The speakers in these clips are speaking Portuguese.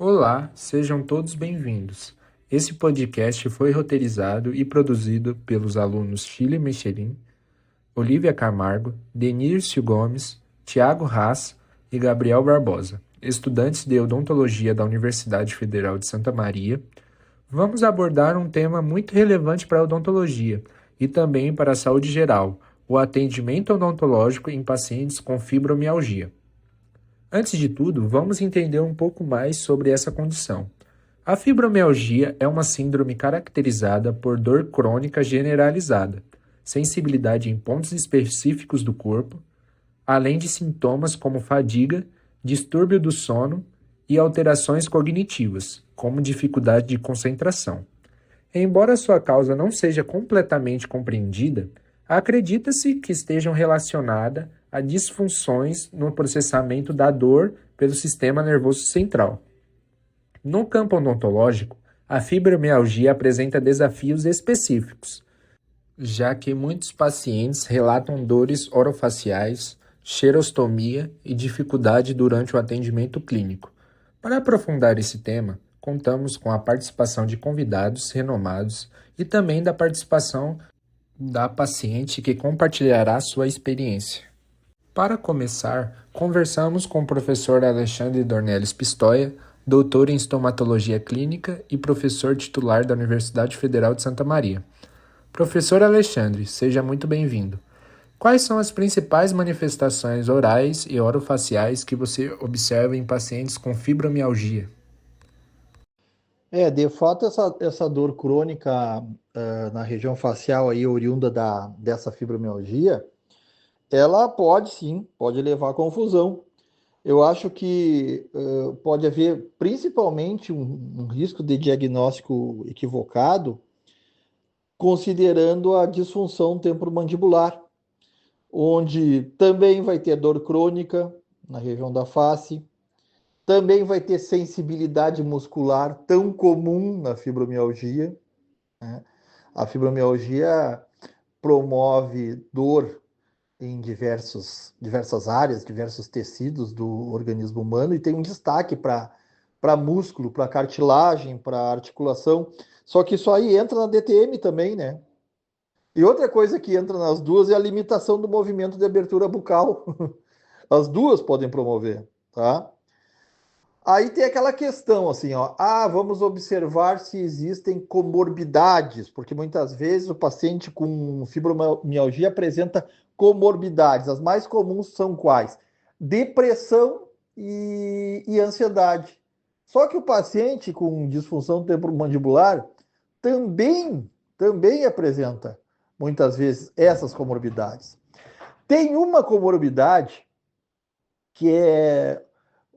Olá, sejam todos bem-vindos. Esse podcast foi roteirizado e produzido pelos alunos Chile Michelin, Olivia Camargo, Denírcio Gomes, Tiago Haas e Gabriel Barbosa, estudantes de odontologia da Universidade Federal de Santa Maria. Vamos abordar um tema muito relevante para a odontologia e também para a saúde geral, o atendimento odontológico em pacientes com fibromialgia. Antes de tudo, vamos entender um pouco mais sobre essa condição. A fibromialgia é uma síndrome caracterizada por dor crônica generalizada, sensibilidade em pontos específicos do corpo, além de sintomas como fadiga, distúrbio do sono e alterações cognitivas, como dificuldade de concentração. Embora sua causa não seja completamente compreendida, acredita-se que estejam relacionadas a disfunções no processamento da dor pelo sistema nervoso central. No campo odontológico, a fibromialgia apresenta desafios específicos, já que muitos pacientes relatam dores orofaciais, xerostomia e dificuldade durante o atendimento clínico. Para aprofundar esse tema, contamos com a participação de convidados renomados e também da participação da paciente que compartilhará sua experiência. Para começar, conversamos com o professor Alexandre Dornelles Pistoia, doutor em estomatologia clínica e professor titular da Universidade Federal de Santa Maria. Professor Alexandre, seja muito bem-vindo. Quais são as principais manifestações orais e orofaciais que você observa em pacientes com fibromialgia? De fato, essa dor crônica na região facial aí, oriunda dessa fibromialgia, ela pode sim, pode levar a confusão. Eu acho que pode haver principalmente um risco de diagnóstico equivocado, considerando a disfunção temporomandibular, onde também vai ter dor crônica na região da face, também vai ter sensibilidade muscular, tão comum na fibromialgia, né? A fibromialgia promove dor em diversas áreas, diversos tecidos do organismo humano e tem um destaque para músculo, para cartilagem, para articulação. Só que isso aí entra na DTM também, né? E outra coisa que entra nas duas é a limitação do movimento de abertura bucal. As duas podem promover, tá? Aí tem aquela questão assim, ó, vamos observar se existem comorbidades, porque muitas vezes o paciente com fibromialgia apresenta comorbidades. As mais comuns são quais? Depressão e ansiedade. Só que o paciente com disfunção temporomandibular também apresenta muitas vezes essas comorbidades. Tem uma comorbidade que é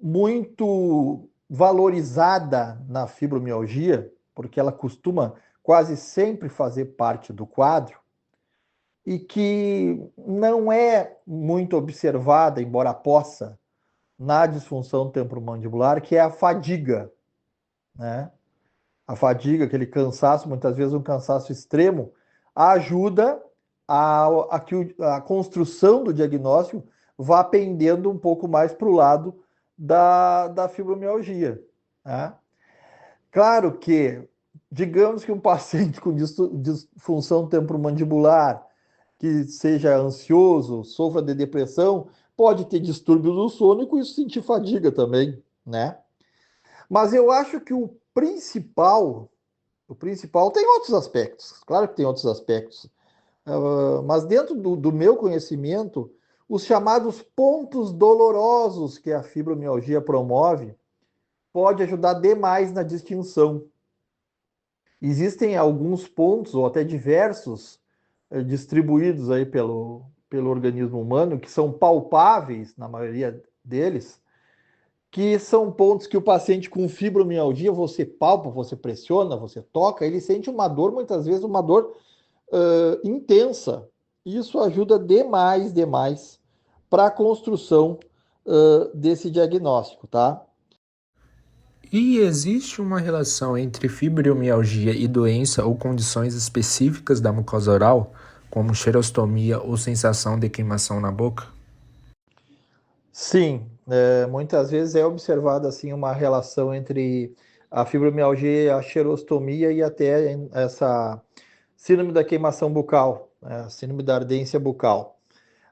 muito valorizada na fibromialgia, porque ela costuma quase sempre fazer parte do quadro, e que não é muito observada, embora possa, na disfunção temporomandibular, que é a fadiga, né? A fadiga, aquele cansaço, muitas vezes um cansaço extremo, ajuda a que a construção do diagnóstico vá pendendo um pouco mais para o lado da fibromialgia, né? Claro que, digamos que um paciente com disfunção temporomandibular, que seja ansioso, sofra de depressão, pode ter distúrbio do sono e com isso sentir fadiga também, né? Mas eu acho que o principal tem outros aspectos, claro que tem outros aspectos, mas dentro do meu conhecimento, os chamados pontos dolorosos que a fibromialgia promove pode ajudar demais na distinção. Existem alguns pontos, ou até diversos, distribuídos aí pelo organismo humano, que são palpáveis, na maioria deles, que são pontos que o paciente com fibromialgia, você palpa, você pressiona, você toca, ele sente uma dor, muitas vezes uma dor intensa. Isso ajuda demais para a construção desse diagnóstico, tá? E existe uma relação entre fibromialgia e doença ou condições específicas da mucosa oral, como xerostomia ou sensação de queimação na boca? Sim, Muitas vezes é observada assim uma relação entre a fibromialgia, a xerostomia e até essa síndrome da queimação bucal, né? Síndrome da ardência bucal.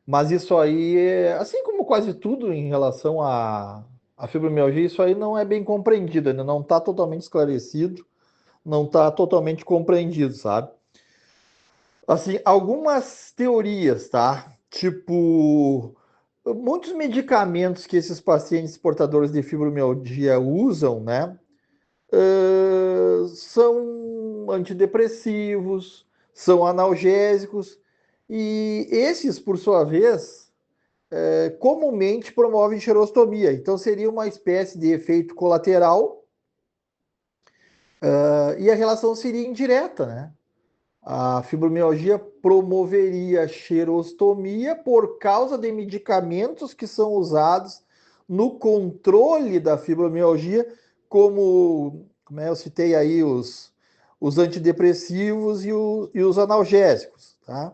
Mas isso aí, assim como quase tudo em relação à fibromialgia, isso aí não é bem compreendido, ainda não está totalmente esclarecido, não está totalmente compreendido, sabe? Assim, algumas teorias, tá? Tipo, muitos medicamentos que esses pacientes portadores de fibromialgia usam, né? São antidepressivos, são analgésicos, e esses, por sua vez, comumente promovem xerostomia. Então, seria uma espécie de efeito colateral, e a relação seria indireta, né? A fibromialgia promoveria xerostomia por causa de medicamentos que são usados no controle da fibromialgia, como eu citei aí, os antidepressivos e os analgésicos, tá?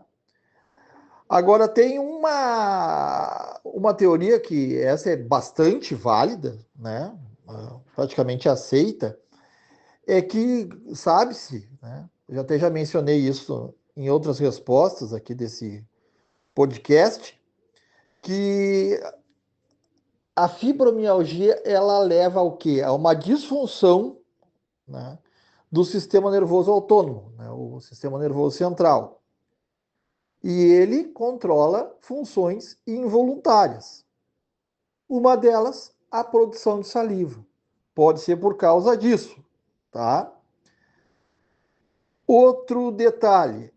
Agora, tem uma teoria que essa é bastante válida, né? Praticamente aceita, é que sabe-se, né? Eu até já mencionei isso em outras respostas aqui desse podcast, que a fibromialgia ela leva ao quê? A uma disfunção, né, do sistema nervoso autônomo, né, o sistema nervoso central. E ele controla funções involuntárias. Uma delas, a produção de saliva. Pode ser por causa disso, tá? Outro detalhe,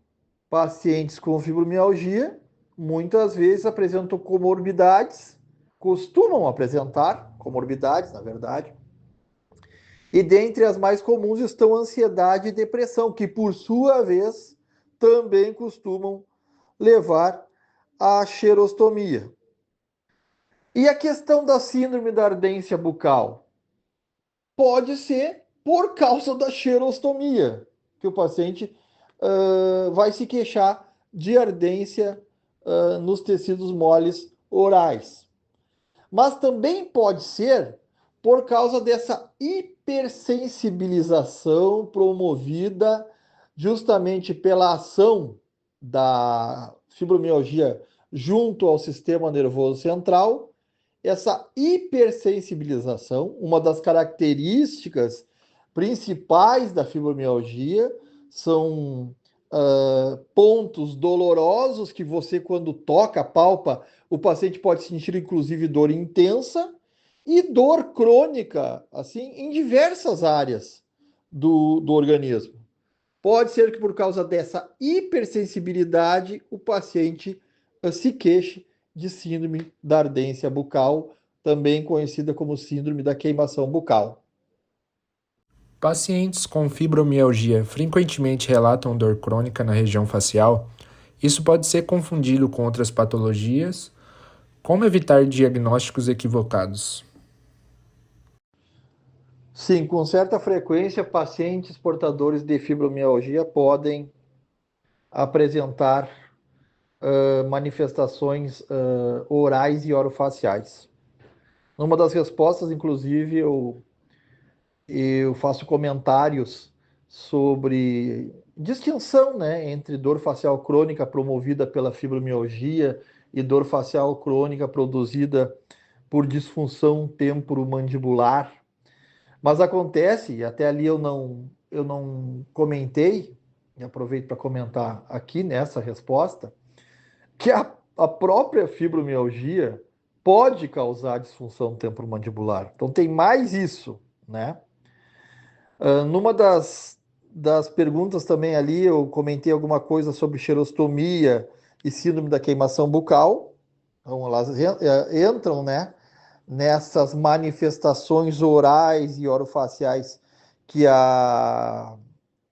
pacientes com fibromialgia muitas vezes apresentam comorbidades, costumam apresentar comorbidades, na verdade, e dentre as mais comuns estão ansiedade e depressão, que por sua vez também costumam levar à xerostomia. E a questão da síndrome da ardência bucal? Pode ser por causa da xerostomia, que o paciente vai se queixar de ardência nos tecidos moles orais. Mas também pode ser por causa dessa hipersensibilização promovida justamente pela ação da fibromialgia junto ao sistema nervoso central. Essa hipersensibilização, uma das características principais da fibromialgia, são pontos dolorosos que você, quando toca, palpa, o paciente pode sentir inclusive dor intensa e dor crônica, assim, em diversas áreas do organismo. Pode ser que por causa dessa hipersensibilidade o paciente se queixe de síndrome da ardência bucal, também conhecida como síndrome da queimação bucal. Pacientes com fibromialgia frequentemente relatam dor crônica na região facial. Isso pode ser confundido com outras patologias. Como evitar diagnósticos equivocados? Sim, com certa frequência, pacientes portadores de fibromialgia podem apresentar manifestações orais e orofaciais. Numa das respostas, inclusive, eu faço comentários sobre distinção, né, entre dor facial crônica promovida pela fibromialgia e dor facial crônica produzida por disfunção temporomandibular. Mas acontece, e até ali eu não comentei, e aproveito para comentar aqui nessa resposta, que a própria fibromialgia pode causar disfunção temporomandibular. Então tem mais isso, né? Numa das perguntas também ali, eu comentei alguma coisa sobre xerostomia e síndrome da queimação bucal. Então, elas entram, né, nessas manifestações orais e orofaciais que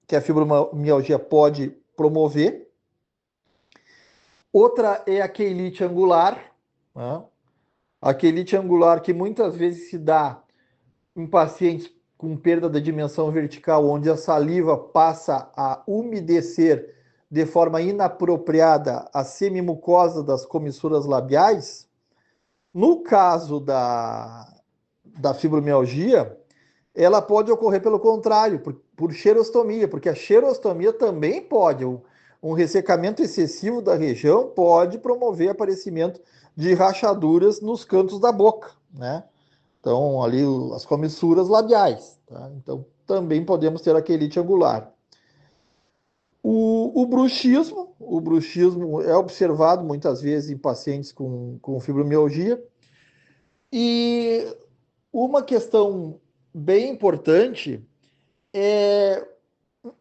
que a fibromialgia pode promover. Outra é a queilite angular, né? A queilite angular que muitas vezes se dá em pacientes com perda da dimensão vertical, onde a saliva passa a umedecer de forma inapropriada a semimucosa das comissuras labiais, No caso da fibromialgia, ela pode ocorrer pelo contrário, por xerostomia, porque a xerostomia também pode, um ressecamento excessivo da região pode promover aparecimento de rachaduras nos cantos da boca, né? Então, ali as comissuras labiais, tá? Então, também podemos ter a quelite angular. O bruxismo é observado muitas vezes em pacientes com fibromialgia. E uma questão bem importante é,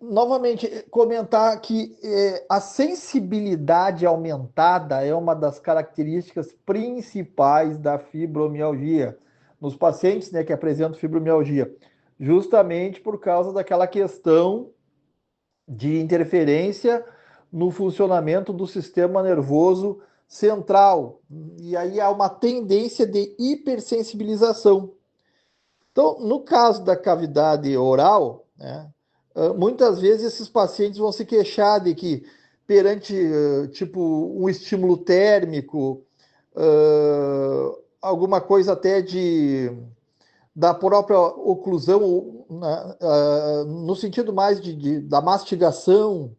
novamente, comentar que a sensibilidade aumentada é uma das características principais da fibromialgia nos pacientes, né, que apresentam fibromialgia, justamente por causa daquela questão de interferência no funcionamento do sistema nervoso central. E aí há uma tendência de hipersensibilização. Então, no caso da cavidade oral, né, muitas vezes esses pacientes vão se queixar de que perante tipo um estímulo térmico, alguma coisa até de da própria oclusão, né, no sentido mais da mastigação,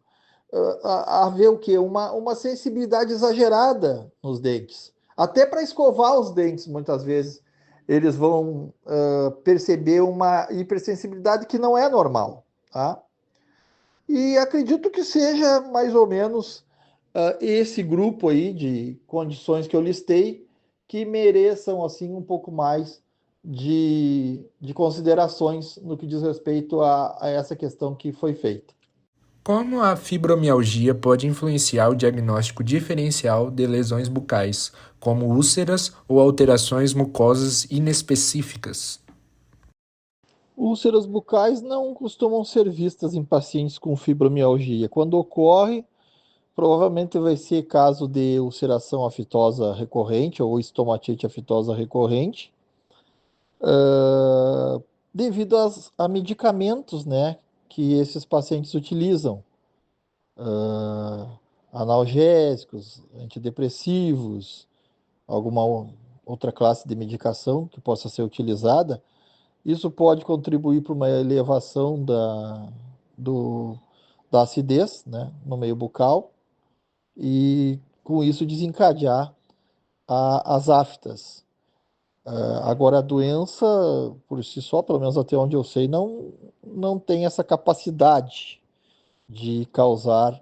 haver o quê? Uma sensibilidade exagerada nos dentes. Até para escovar os dentes, muitas vezes, eles vão perceber uma hipersensibilidade que não é normal. Tá? E acredito que seja mais ou menos esse grupo aí de condições que eu listei que mereçam assim um pouco mais de considerações no que diz respeito a essa questão que foi feita. Como a fibromialgia pode influenciar o diagnóstico diferencial de lesões bucais, como úlceras ou alterações mucosas inespecíficas? Úlceras bucais não costumam ser vistas em pacientes com fibromialgia. Quando ocorre, provavelmente vai ser caso de ulceração aftosa recorrente ou estomatite aftosa recorrente, devido a medicamentos, né, que esses pacientes utilizam, analgésicos, antidepressivos, alguma outra classe de medicação que possa ser utilizada. Isso pode contribuir para uma elevação do, da acidez, né, no meio bucal e com isso desencadear as aftas. Agora, a doença, por si só, pelo menos até onde eu sei, não tem essa capacidade de causar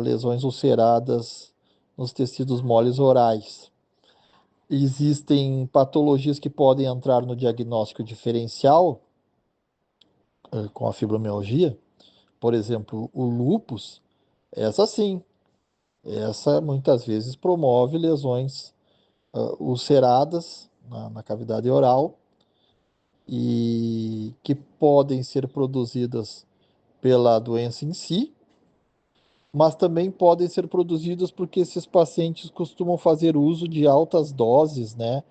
lesões ulceradas nos tecidos moles orais. Existem patologias que podem entrar no diagnóstico diferencial com a fibromialgia, por exemplo, o lúpus, essa sim, essa muitas vezes promove lesões ulceradas na cavidade oral e que podem ser produzidas pela doença em si, mas também podem ser produzidas porque esses pacientes costumam fazer uso de altas doses, né?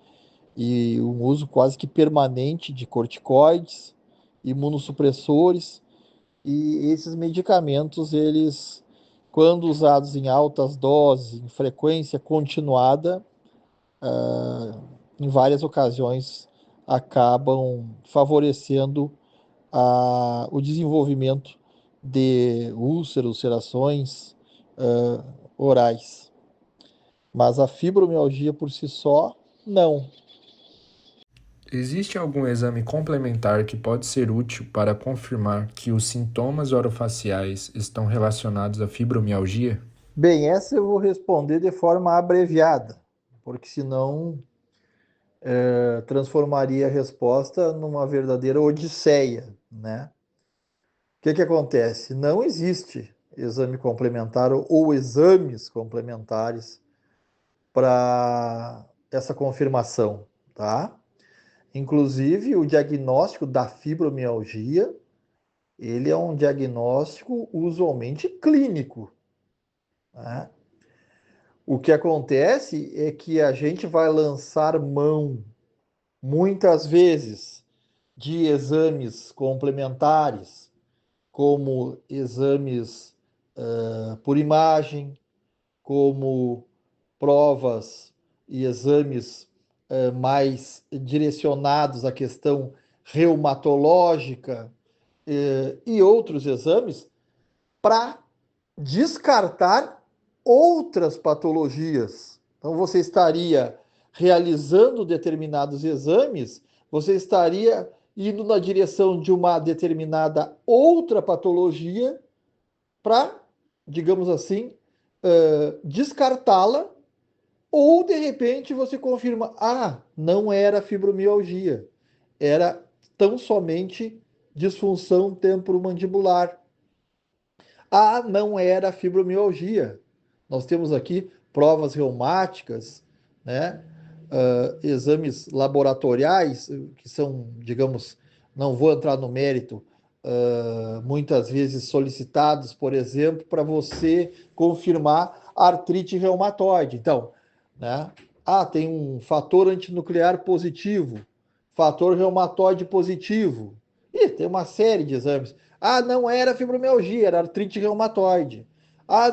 E um uso quase que permanente de corticoides, imunossupressores, e esses medicamentos, eles, quando usados em altas doses, em frequência continuada, em várias ocasiões acabam favorecendo o desenvolvimento de úlceras, ulcerações orais. Mas a fibromialgia por si só, não. Existe algum exame complementar que pode ser útil para confirmar que os sintomas orofaciais estão relacionados à fibromialgia? Bem, essa eu vou responder de forma abreviada, porque senão transformaria a resposta numa verdadeira odisseia, né? O que que acontece? Não existe exame complementar ou exames complementares para essa confirmação, tá? Inclusive, o diagnóstico da fibromialgia, ele é um diagnóstico usualmente clínico, né? O que acontece é que a gente vai lançar mão, muitas vezes, de exames complementares, como exames por imagem, como provas e exames mais direcionados à questão reumatológica e outros exames para descartar outras patologias. Então, você estaria realizando determinados exames, você estaria indo na direção de uma determinada outra patologia para, digamos assim, descartá-la, ou de repente você confirma, não era fibromialgia, era tão somente disfunção temporomandibular. Não era fibromialgia. Nós temos aqui provas reumáticas, né? Exames laboratoriais, que são, digamos, não vou entrar no mérito, muitas vezes solicitados, por exemplo, para você confirmar artrite reumatoide. Então, né? Tem um fator antinuclear positivo, fator reumatoide positivo. Tem uma série de exames. Não era fibromialgia, era artrite reumatoide.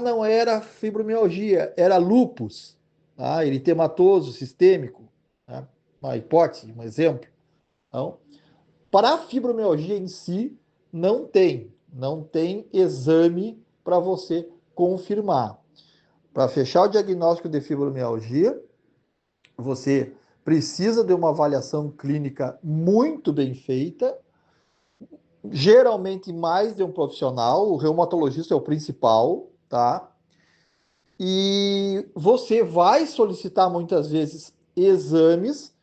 Não era fibromialgia, era lúpus, eritematoso sistêmico, né? Uma hipótese, um exemplo. Então, para a fibromialgia em si, não tem exame para você confirmar. Para fechar o diagnóstico de fibromialgia, você precisa de uma avaliação clínica muito bem feita, geralmente mais de um profissional, o reumatologista é o principal, tá? E você vai solicitar muitas vezes exames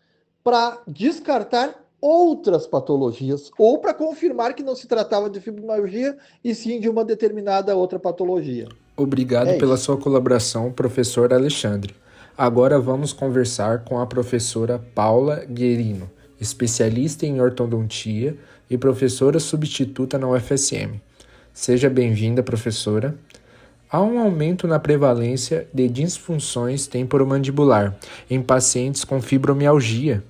para descartar outras patologias ou para confirmar que não se tratava de fibromialgia e sim de uma determinada outra patologia. Obrigado É pela isso. sua colaboração, professor Alexandre. Agora vamos conversar com a professora Paula Guerino, especialista em ortodontia e professora substituta na UFSM. Seja bem-vinda, professora. Há um aumento na prevalência de disfunções temporomandibular em pacientes com fibromialgia.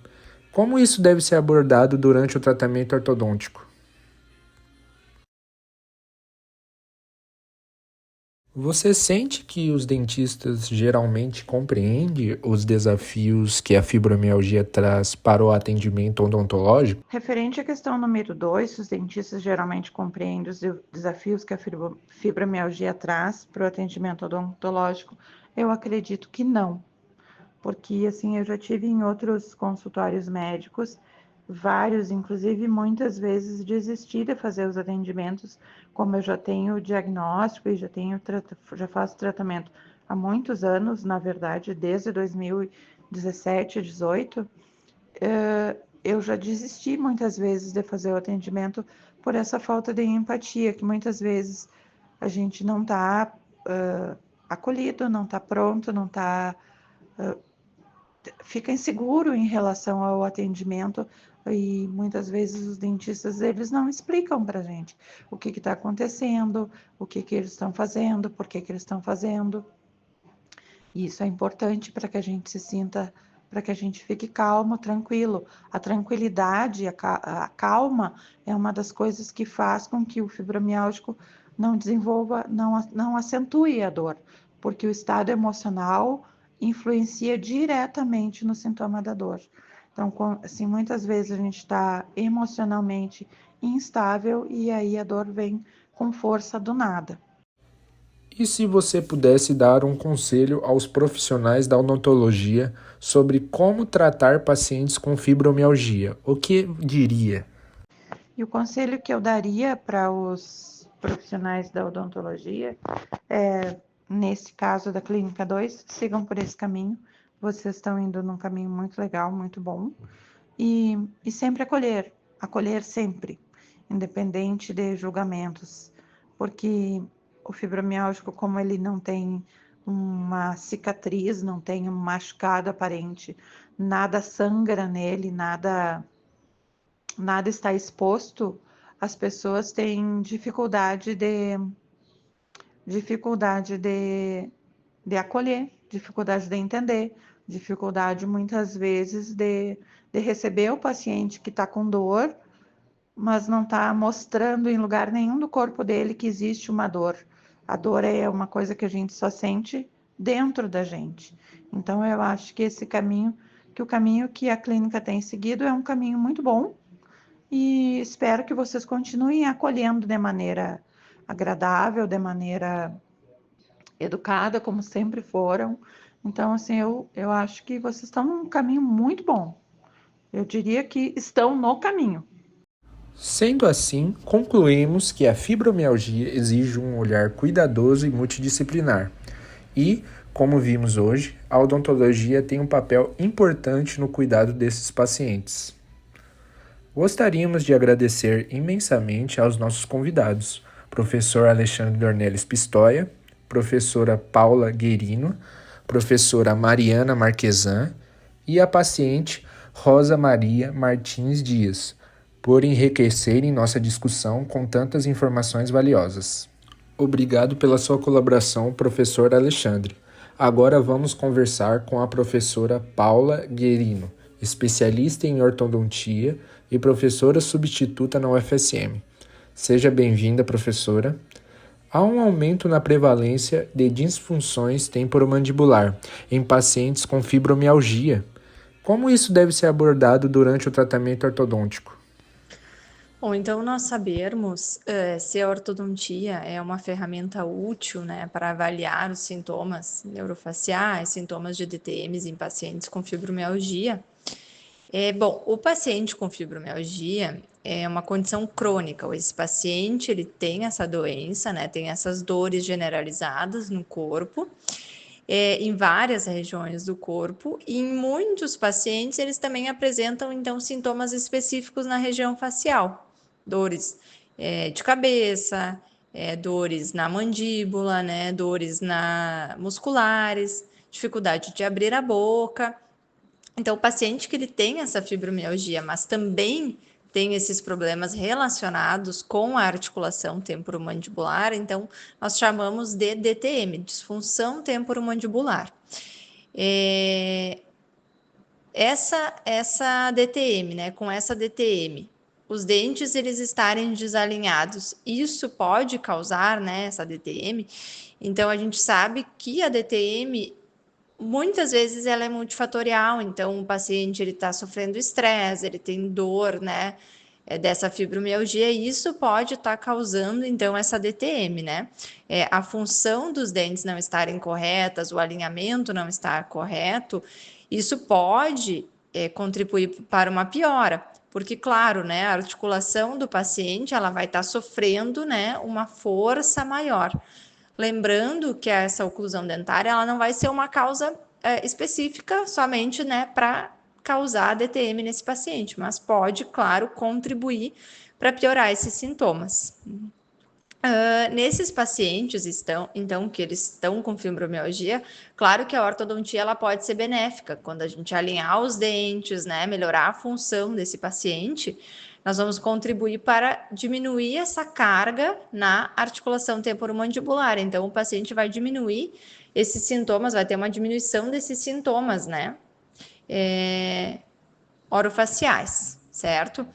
Como isso deve ser abordado durante o tratamento ortodôntico? Você sente que os dentistas geralmente compreendem os desafios que a fibromialgia traz para o atendimento odontológico? Referente à questão número 2, os dentistas geralmente compreendem os desafios que a fibromialgia traz para o atendimento odontológico. Eu acredito que não, porque assim eu já tive em outros consultórios médicos, vários, inclusive muitas vezes desisti de fazer os atendimentos, como eu já tenho diagnóstico e já faço tratamento há muitos anos, na verdade, desde 2017, 18, eu já desisti muitas vezes de fazer o atendimento por essa falta de empatia, que muitas vezes a gente não está acolhido, não está pronto, não está fica inseguro em relação ao atendimento e muitas vezes os dentistas eles não explicam para a gente o que está acontecendo, o que eles estão fazendo, por que eles estão fazendo. E isso é importante para que a gente se sinta, para que a gente fique calmo, tranquilo. A tranquilidade, a calma é uma das coisas que faz com que o fibromialgico não desenvolva, não acentue a dor, porque o estado emocional influencia diretamente no sintoma da dor. Então, assim, muitas vezes a gente está emocionalmente instável e aí a dor vem com força do nada. E se você pudesse dar um conselho aos profissionais da odontologia sobre como tratar pacientes com fibromialgia, o que diria? E o conselho que eu daria para os profissionais da odontologia é, nesse caso da Clínica 2, sigam por esse caminho. Vocês estão indo num caminho muito legal, muito bom. E sempre acolher sempre, independente de julgamentos. Porque o fibromialgico, como ele não tem uma cicatriz, não tem um machucado aparente, nada sangra nele, nada está exposto, as pessoas têm dificuldade de acolher, dificuldade de entender, dificuldade muitas vezes de receber o paciente que está com dor, mas não está mostrando em lugar nenhum do corpo dele que existe uma dor. A dor é uma coisa que a gente só sente dentro da gente. Então eu acho que esse caminho que o caminho que a clínica tem seguido é um caminho muito bom e espero que vocês continuem acolhendo de maneira agradável, de maneira educada, como sempre foram. Então, assim, eu acho que vocês estão num caminho muito bom. Eu diria que estão no caminho. Sendo assim, concluímos que a fibromialgia exige um olhar cuidadoso e multidisciplinar. E, como vimos hoje, a odontologia tem um papel importante no cuidado desses pacientes. Gostaríamos de agradecer imensamente aos nossos convidados, professor Alexandre Dornelles Pistoia, professora Paula Guerino, professora Mariana Marquesan e a paciente Rosa Maria Martins Dias, por enriquecerem nossa discussão com tantas informações valiosas. Obrigado pela sua colaboração, professor Alexandre. Agora vamos conversar com a professora Paula Guerino, especialista em ortodontia e professora substituta na UFSM. Seja bem-vinda, professora. Há um aumento na prevalência de disfunções temporomandibular em pacientes com fibromialgia. Como isso deve ser abordado durante o tratamento ortodôntico? Bom, então nós sabermos se a ortodontia é uma ferramenta útil, né, para avaliar os sintomas neurofaciais, sintomas de DTMs em pacientes com fibromialgia. Bom, o paciente com fibromialgia é uma condição crônica. Esse paciente ele tem essa doença, né, tem essas dores generalizadas no corpo, em várias regiões do corpo, e em muitos pacientes eles também apresentam então sintomas específicos na região facial. Dores de cabeça, dores na mandíbula, né, dores musculares, dificuldade de abrir a boca. Então, o paciente que ele tem essa fibromialgia, mas também tem esses problemas relacionados com a articulação temporomandibular, então nós chamamos de DTM, disfunção temporomandibular. Essa DTM, né, com essa DTM, os dentes eles estarem desalinhados, isso pode causar, né, essa DTM. Então a gente sabe que a DTM muitas vezes ela é multifatorial, então o paciente ele está sofrendo estresse, ele tem dor, né, dessa fibromialgia, e isso pode estar causando então essa DTM, né? A função dos dentes não estarem corretas, o alinhamento não estar correto, isso pode contribuir para uma piora. Porque, claro, né, a articulação do paciente ela vai estar sofrendo, né, uma força maior. Lembrando que essa oclusão dentária ela não vai ser uma causa específica somente, né, para causar DTM nesse paciente, mas pode, claro, contribuir para piorar esses sintomas. Nesses pacientes então que eles estão com fibromialgia, claro que a ortodontia ela pode ser benéfica quando a gente alinhar os dentes, né, melhorar a função desse paciente, nós vamos contribuir para diminuir essa carga na articulação temporomandibular. Então o paciente vai diminuir esses sintomas, vai ter uma diminuição desses sintomas, né, orofaciais, certo?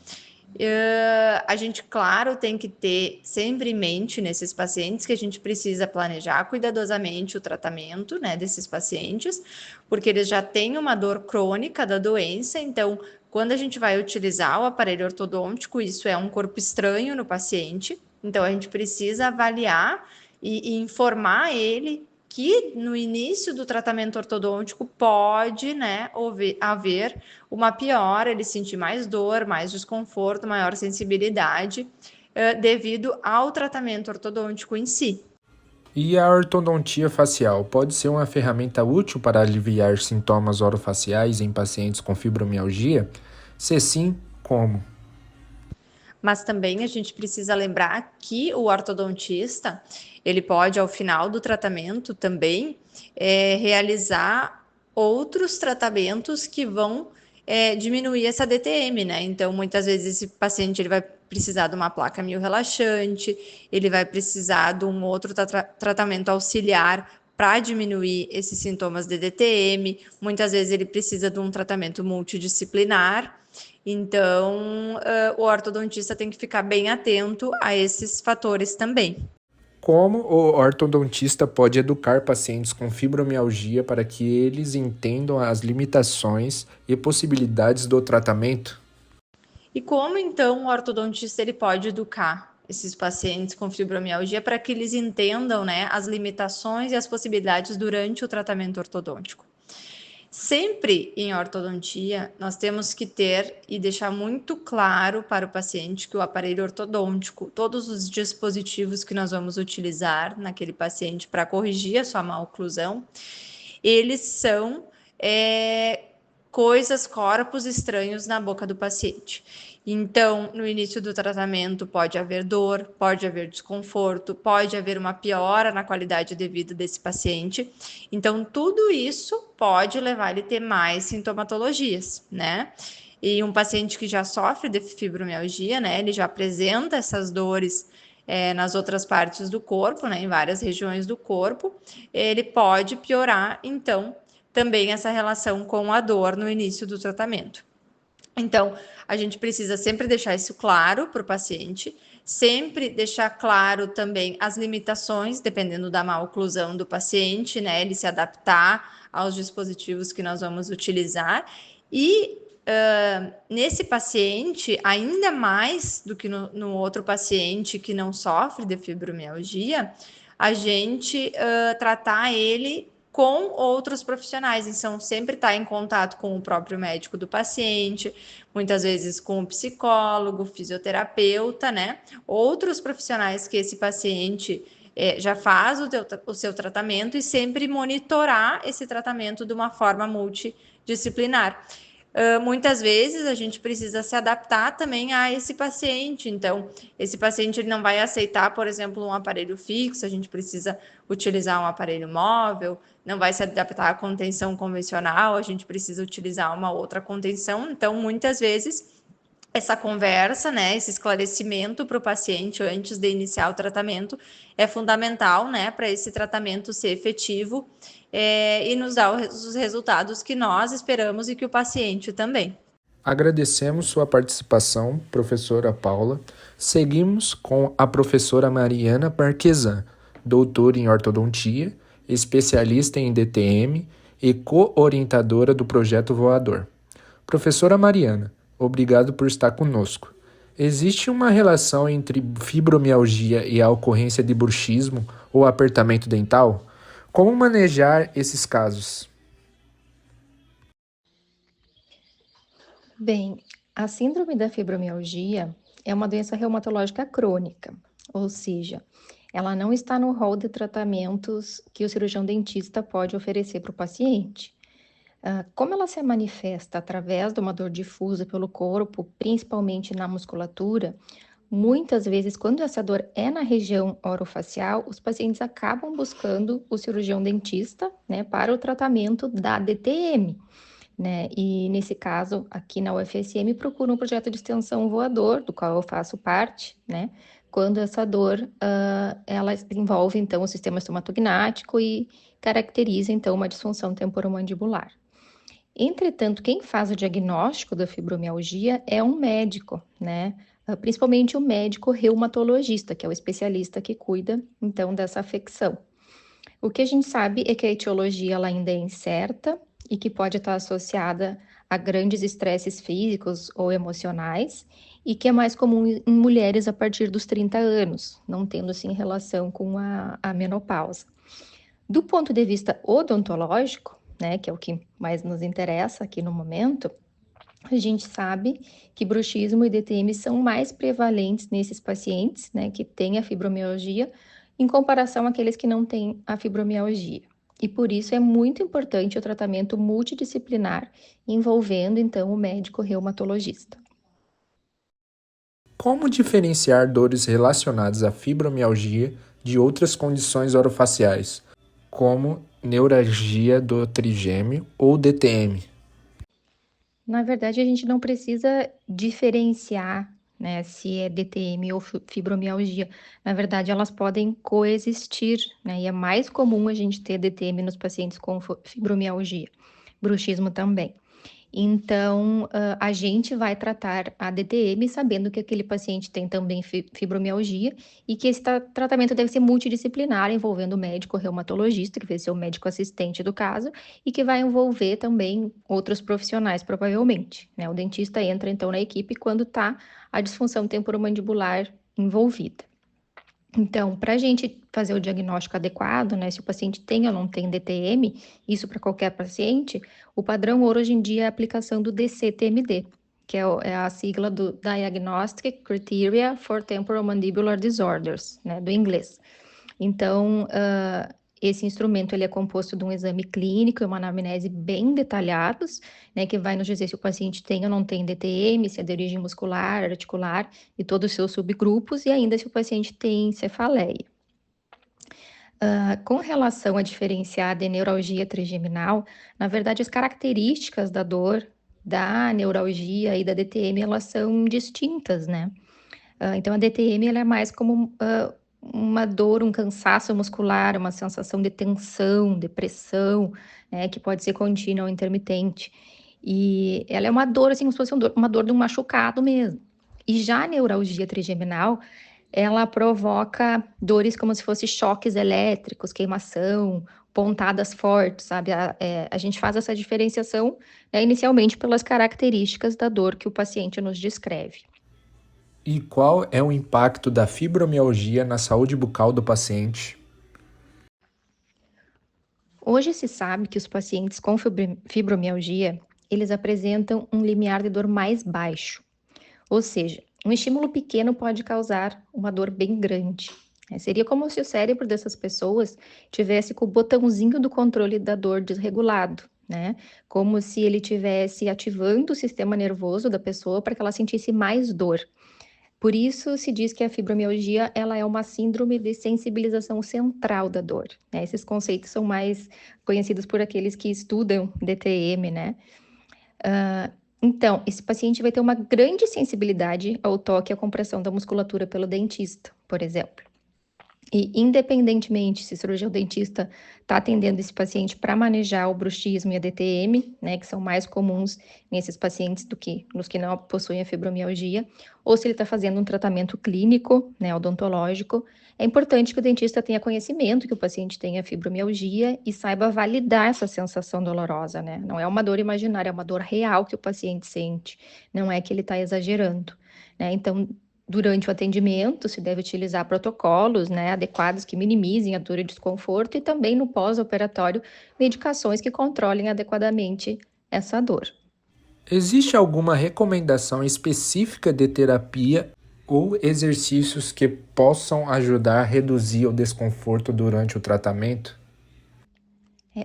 A gente, claro, tem que ter sempre em mente nesses pacientes que a gente precisa planejar cuidadosamente o tratamento, né, desses pacientes, porque eles já têm uma dor crônica da doença, então, quando a gente vai utilizar o aparelho ortodôntico, isso é um corpo estranho no paciente, então a gente precisa avaliar e informar ele que no início do tratamento ortodôntico pode, né, haver uma piora, ele sentir mais dor, mais desconforto, maior sensibilidade, devido ao tratamento ortodôntico em si. E a ortodontia facial pode ser uma ferramenta útil para aliviar sintomas orofaciais em pacientes com fibromialgia? Se sim, como? Mas também a gente precisa lembrar que o ortodontista, ele pode, ao final do tratamento, também realizar outros tratamentos que vão diminuir essa DTM, né? Então, muitas vezes esse paciente ele vai precisar de uma placa miorrelaxante, ele vai precisar de um outro tratamento auxiliar para diminuir esses sintomas de DTM, muitas vezes ele precisa de um tratamento multidisciplinar. Então, o ortodontista tem que ficar bem atento a esses fatores também. Como o ortodontista pode educar pacientes com fibromialgia para que eles entendam as limitações e possibilidades do tratamento? E como então o ortodontista ele pode educar esses pacientes com fibromialgia para que eles entendam, né, as limitações e as possibilidades durante o tratamento ortodôntico? Sempre em ortodontia, nós temos que ter e deixar muito claro para o paciente que o aparelho ortodôntico, todos os dispositivos que nós vamos utilizar naquele paciente para corrigir a sua maloclusão, eles são coisas, corpos estranhos na boca do paciente. Então, no início do tratamento, pode haver dor, pode haver desconforto, pode haver uma piora na qualidade de vida desse paciente. Então, tudo isso pode levar ele a ter mais sintomatologias, né? E um paciente que já sofre de fibromialgia, né? Ele já apresenta essas dores nas outras partes do corpo, né? Em várias regiões do corpo, ele pode piorar, então, também essa relação com a dor no início do tratamento. Então, a gente precisa sempre deixar isso claro para o paciente, sempre deixar claro também as limitações, dependendo da maloclusão do paciente, né? Ele se adaptar aos dispositivos que nós vamos utilizar. E nesse paciente, ainda mais do que no outro paciente que não sofre de fibromialgia, a gente tratar ele com outros profissionais, então sempre estar em contato com o próprio médico do paciente, muitas vezes com o psicólogo, fisioterapeuta, né? Outros profissionais que esse paciente já faz o seu tratamento e sempre monitorar esse tratamento de uma forma multidisciplinar. Muitas vezes a gente precisa se adaptar também a esse paciente, então esse paciente ele não vai aceitar, por exemplo, um aparelho fixo, a gente precisa utilizar um aparelho móvel, não vai se adaptar à contenção convencional, a gente precisa utilizar uma outra contenção, então muitas vezes essa conversa, né, esse esclarecimento para o paciente antes de iniciar o tratamento é fundamental, né, para esse tratamento ser efetivo e nos dar os resultados que nós esperamos e que o paciente também. Agradecemos sua participação, professora Paula. Seguimos com a professora Mariana Marquesan, doutora em ortodontia, especialista em DTM e co-orientadora do projeto Voador. Professora Mariana, obrigado por estar conosco. Existe uma relação entre fibromialgia e a ocorrência de bruxismo ou apertamento dental? Como manejar esses casos? Bem, a síndrome da fibromialgia é uma doença reumatológica crônica, ou seja, ela não está no rol de tratamentos que o cirurgião dentista pode oferecer para o paciente. Como ela se manifesta através de uma dor difusa pelo corpo, principalmente na musculatura, muitas vezes, quando essa dor é na região orofacial, os pacientes acabam buscando o cirurgião dentista, né, para o tratamento da DTM, né? E nesse caso, aqui na UFSM, procura um projeto de extensão Voador, do qual eu faço parte, né? Quando essa dor, ela envolve, então, o sistema estomatognático e caracteriza, então, uma disfunção temporomandibular. Entretanto, quem faz o diagnóstico da fibromialgia é um médico, né? Principalmente o médico reumatologista, que é o especialista que cuida, então, dessa afecção. O que a gente sabe é que a etiologia ela ainda é incerta e que pode estar associada a grandes estresses físicos ou emocionais e que é mais comum em mulheres a partir dos 30 anos, não tendo, assim, relação com a menopausa. Do ponto de vista odontológico, né, que é o que mais nos interessa aqui no momento, a gente sabe que bruxismo e DTM são mais prevalentes nesses pacientes, né, que têm a fibromialgia, em comparação àqueles que não têm a fibromialgia. E por isso é muito importante o tratamento multidisciplinar, envolvendo, então, o médico reumatologista. Como diferenciar dores relacionadas à fibromialgia de outras condições orofaciais, como neuralgia do trigêmeo ou DTM? Na verdade, a gente não precisa diferenciar, né, se é DTM ou fibromialgia. Na verdade, elas podem coexistir, né, e é mais comum a gente ter DTM nos pacientes com fibromialgia, bruxismo também. Então, a gente vai tratar a DTM sabendo que aquele paciente tem também fibromialgia e que esse tratamento deve ser multidisciplinar, envolvendo o médico reumatologista, que vai ser o médico assistente do caso, e que vai envolver também outros profissionais, provavelmente, né? O dentista entra, então, na equipe quando está a disfunção temporomandibular envolvida. Então, para a gente fazer o diagnóstico adequado, né, se o paciente tem ou não tem DTM, isso para qualquer paciente, o padrão ouro hoje em dia é a aplicação do DCTMD, que é a sigla do Diagnostic Criteria for Temporomandibular Disorders, né, do inglês. Então, esse instrumento ele é composto de um exame clínico e uma anamnese bem detalhados, né, que vai nos dizer se o paciente tem ou não tem DTM, se é de origem muscular, articular e todos os seus subgrupos, e ainda se o paciente tem cefaleia. Com relação a diferenciar de neuralgia trigeminal, na verdade as características da dor, da neuralgia e da DTM, elas são distintas, né? Então a DTM ela é mais como uma dor, um cansaço muscular, uma sensação de tensão, depressão, né, que pode ser contínua ou intermitente. E ela é uma dor, assim, como se fosse uma dor de um machucado mesmo. E já a neuralgia trigeminal, ela provoca dores como se fossem choques elétricos, queimação, pontadas fortes, sabe? A gente faz essa diferenciação, né, inicialmente pelas características da dor que o paciente nos descreve. E qual é o impacto da fibromialgia na saúde bucal do paciente? Hoje se sabe que os pacientes com fibromialgia, eles apresentam um limiar de dor mais baixo. Ou seja, um estímulo pequeno pode causar uma dor bem grande. Seria como se o cérebro dessas pessoas tivesse com o botãozinho do controle da dor desregulado, né? Como se ele estivesse ativando o sistema nervoso da pessoa para que ela sentisse mais dor. Por isso se diz que a fibromialgia ela é uma síndrome de sensibilização central da dor, né? Esses conceitos são mais conhecidos por aqueles que estudam DTM, né? Então, esse paciente vai ter uma grande sensibilidade ao toque e à compressão da musculatura pelo dentista, por exemplo. E independentemente se o cirurgião dentista está atendendo esse paciente para manejar o bruxismo e a DTM, né, que são mais comuns nesses pacientes do que nos que não possuem a fibromialgia, ou se ele está fazendo um tratamento clínico, né, odontológico, é importante que o dentista tenha conhecimento que o paciente tenha fibromialgia e saiba validar essa sensação dolorosa, né? Não é uma dor imaginária, é uma dor real que o paciente sente, não é que ele está exagerando, né? Então, durante o atendimento, se deve utilizar protocolos, né, adequados que minimizem a dor e desconforto e também no pós-operatório, medicações que controlem adequadamente essa dor. Existe alguma recomendação específica de terapia ou exercícios que possam ajudar a reduzir o desconforto durante o tratamento?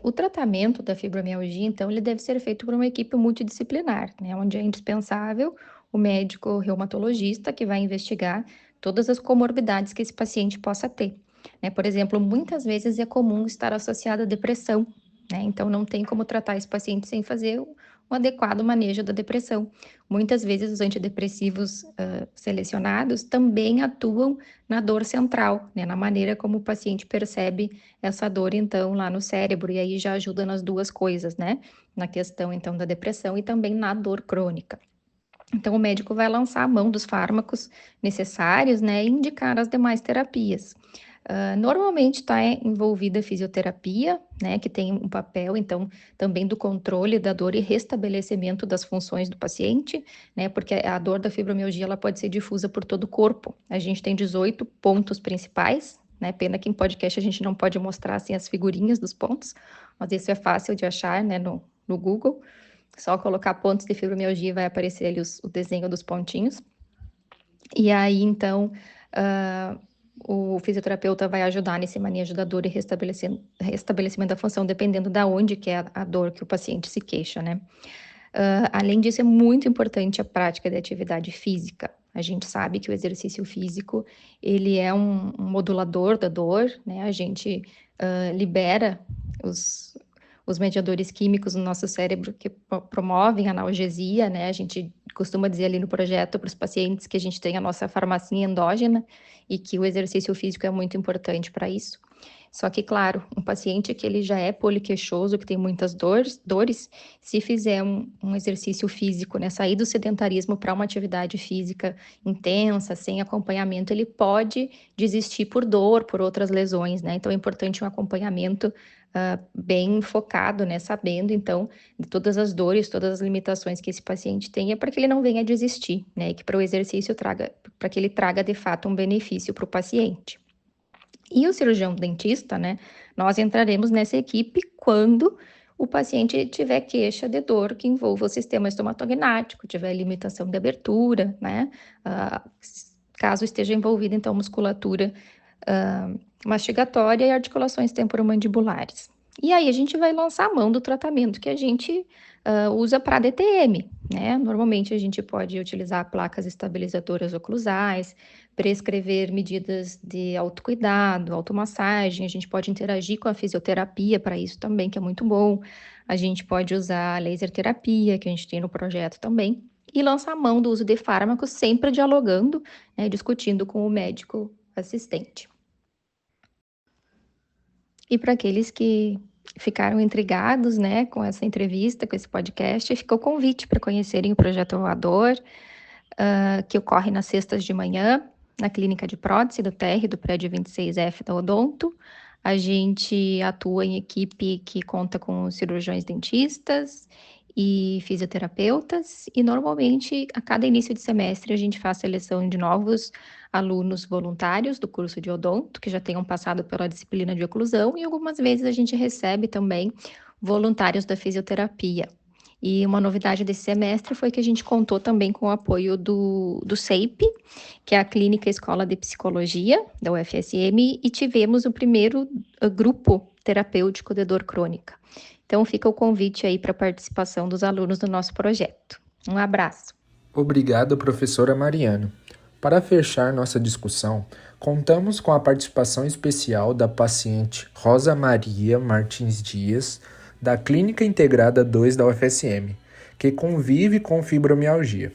O tratamento da fibromialgia, então, ele deve ser feito por uma equipe multidisciplinar, né, onde é indispensável o médico reumatologista que vai investigar todas as comorbidades que esse paciente possa ter, né? Por exemplo, muitas vezes é comum estar associado à depressão, né? Então, não tem como tratar esse paciente sem fazer um adequado manejo da depressão. Muitas vezes os antidepressivos selecionados também atuam na dor central, né? Na maneira como o paciente percebe essa dor, então, lá no cérebro, e aí já ajuda nas duas coisas, né? Na questão, então, da depressão e também na dor crônica. Então, o médico vai lançar a mão dos fármacos necessários, né, e indicar as demais terapias. Normalmente está envolvida a fisioterapia, né, que tem um papel, então, também do controle da dor e restabelecimento das funções do paciente, né, porque a dor da fibromialgia ela pode ser difusa por todo o corpo. A gente tem 18 pontos principais, né, pena que em podcast a gente não pode mostrar assim as figurinhas dos pontos, mas isso é fácil de achar, né, no Google. Só colocar pontos de fibromialgia vai aparecer ali o desenho dos pontinhos. E aí, então, o fisioterapeuta vai ajudar nesse manejo da dor e restabelecimento da função, dependendo da onde que é a dor que o paciente se queixa, né? Além disso, é muito importante a prática de atividade física. A gente sabe que o exercício físico, ele é um modulador da dor, né? A gente libera os mediadores químicos no nosso cérebro que promovem a analgesia, né? A gente costuma dizer ali no projeto para os pacientes que a gente tem a nossa farmacinha endógena e que o exercício físico é muito importante para isso. Só que, claro, um paciente que ele já é poliqueixoso, que tem muitas dores, se fizer um exercício físico, né, sair do sedentarismo para uma atividade física intensa, sem acompanhamento, ele pode desistir por dor, por outras lesões, né? Então é importante um acompanhamento bem focado, né, sabendo, então, de todas as dores, todas as limitações que esse paciente tenha, para que ele não venha a desistir, né, e que para o exercício para que ele traga, de fato, um benefício para o paciente. E o cirurgião dentista, né, nós entraremos nessa equipe quando o paciente tiver queixa de dor que envolva o sistema estomatognático, tiver limitação de abertura, né, caso esteja envolvida, então, musculatura mastigatória e articulações temporomandibulares. E aí a gente vai lançar a mão do tratamento que a gente usa para DTM, né? Normalmente a gente pode utilizar placas estabilizadoras oclusais, prescrever medidas de autocuidado, automassagem, a gente pode interagir com a fisioterapia para isso também, que é muito bom. A gente pode usar a laser terapia, que a gente tem no projeto também, e lançar a mão do uso de fármacos, sempre dialogando, né, discutindo com o médico assistente. E para aqueles que ficaram intrigados, né, com essa entrevista, com esse podcast, fica o convite para conhecerem o Projeto Voador, que ocorre nas sextas de manhã, na Clínica de Prótese do TR, do prédio 26F da Odonto. A gente atua em equipe que conta com cirurgiões dentistas e fisioterapeutas, e normalmente, a cada início de semestre, a gente faz seleção de novos alunos voluntários do curso de odonto, que já tenham passado pela disciplina de oclusão, e algumas vezes a gente recebe também voluntários da fisioterapia. E uma novidade desse semestre foi que a gente contou também com o apoio do CEIP, que é a Clínica Escola de Psicologia da UFSM, e tivemos o primeiro grupo terapêutico de dor crônica. Então fica o convite aí para a participação dos alunos do nosso projeto. Um abraço. Obrigado, professora Mariana. Para fechar nossa discussão, contamos com a participação especial da paciente Rosa Maria Martins Dias, da Clínica Integrada 2 da UFSM, que convive com fibromialgia.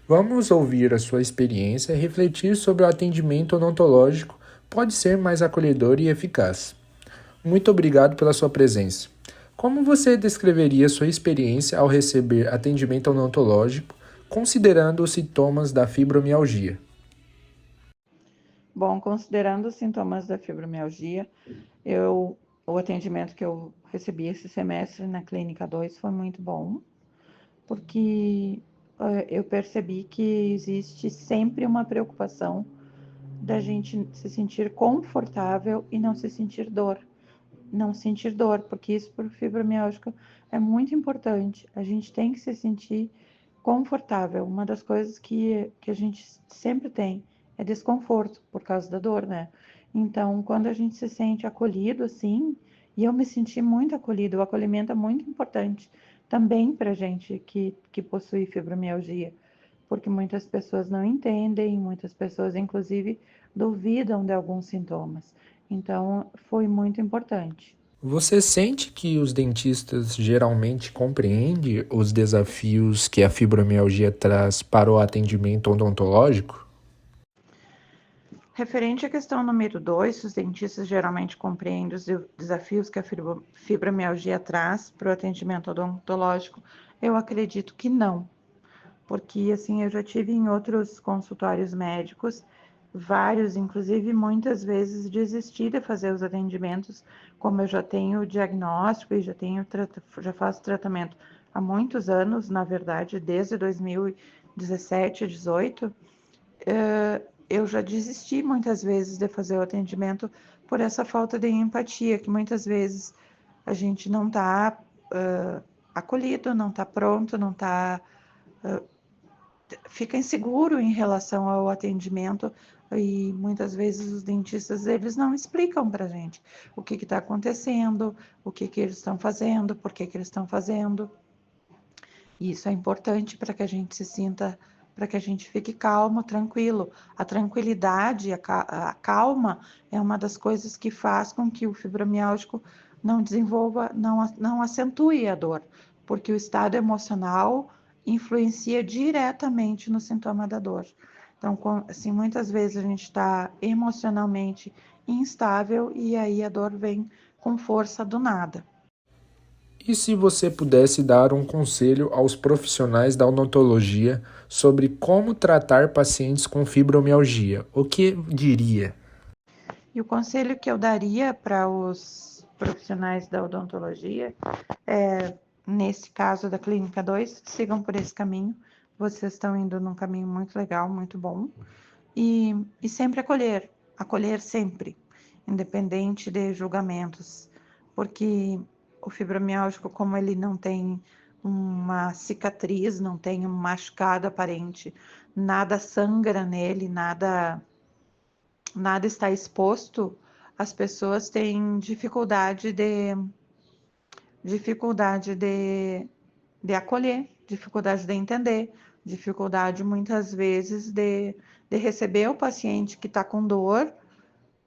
Vamos ouvir a sua experiência e refletir sobre o atendimento odontológico pode ser mais acolhedor e eficaz. Muito obrigado pela sua presença. Como você descreveria sua experiência ao receber atendimento odontológico, considerando os sintomas da fibromialgia? Bom, considerando os sintomas da fibromialgia, o atendimento que eu recebi esse semestre na Clínica 2 foi muito bom, porque eu percebi que existe sempre uma preocupação da gente se sentir confortável e não sentir dor, porque isso para o fibromialgia é muito importante. A gente tem que se sentir confortável. Uma das coisas que a gente sempre tem é desconforto por causa da dor, né? Então, quando a gente se sente acolhido assim, e eu me senti muito acolhido, o acolhimento é muito importante também para gente que possui fibromialgia, porque muitas pessoas não entendem, muitas pessoas, inclusive, duvidam de alguns sintomas. Então, foi muito importante. Você sente que os dentistas geralmente compreendem os desafios que a fibromialgia traz para o atendimento odontológico? Referente à questão número 2, os dentistas geralmente compreendem os desafios que a fibromialgia traz para o atendimento odontológico. Eu acredito que não, porque assim eu já tive em outros consultórios médicos, vários, inclusive muitas vezes desisti de fazer os atendimentos, como eu já tenho diagnóstico e já faço tratamento há muitos anos, na verdade, desde 2017, 2018, eu já desisti muitas vezes de fazer o atendimento por essa falta de empatia, que muitas vezes a gente não está acolhido, não está pronto, não está... fica inseguro em relação ao atendimento, e muitas vezes os dentistas eles não explicam para a gente o que está acontecendo, o que eles estão fazendo, por que eles estão fazendo. E isso é importante para que a gente se sinta, para que a gente fique calmo, tranquilo. A tranquilidade, a calma é uma das coisas que faz com que o fibromialgico não desenvolva, não acentue a dor, porque o estado emocional influencia diretamente no sintoma da dor. Então, assim, muitas vezes a gente está emocionalmente instável e aí a dor vem com força do nada. E se você pudesse dar um conselho aos profissionais da odontologia sobre como tratar pacientes com fibromialgia, o que diria? E o conselho que eu daria para os profissionais da odontologia é, nesse caso da Clínica 2, sigam por esse caminho. Vocês estão indo num caminho muito legal, muito bom. E sempre acolher sempre, independente de julgamentos, porque o fibromialgico, como ele não tem uma cicatriz, não tem um machucado aparente, nada sangra nele, nada está exposto, as pessoas têm dificuldade de acolher, dificuldade de entender, dificuldade muitas vezes de receber o paciente que está com dor,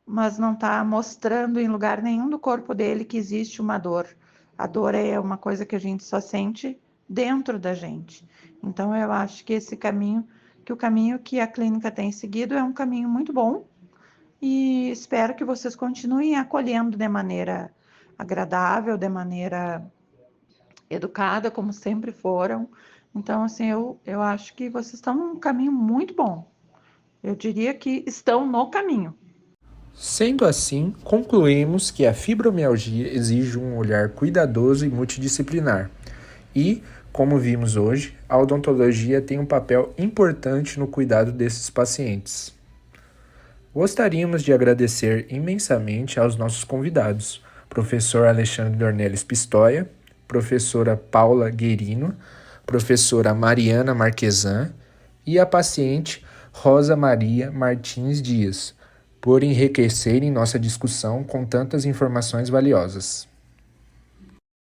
mas não está mostrando em lugar nenhum do corpo dele que existe uma dor. A dor é uma coisa que a gente só sente dentro da gente. Então, eu acho que o caminho que a clínica tem seguido é um caminho muito bom e espero que vocês continuem acolhendo de maneira agradável, de maneira educada, como sempre foram. Então, assim, eu acho que vocês estão num caminho muito bom. Eu diria que estão no caminho. Sendo assim, concluímos que a fibromialgia exige um olhar cuidadoso e multidisciplinar. E, como vimos hoje, a odontologia tem um papel importante no cuidado desses pacientes. Gostaríamos de agradecer imensamente aos nossos convidados, professor Alexandre Dornelles Pistoia, professora Paula Guerino, professora Mariana Marquesan e a paciente Rosa Maria Martins Dias, por enriquecerem nossa discussão com tantas informações valiosas.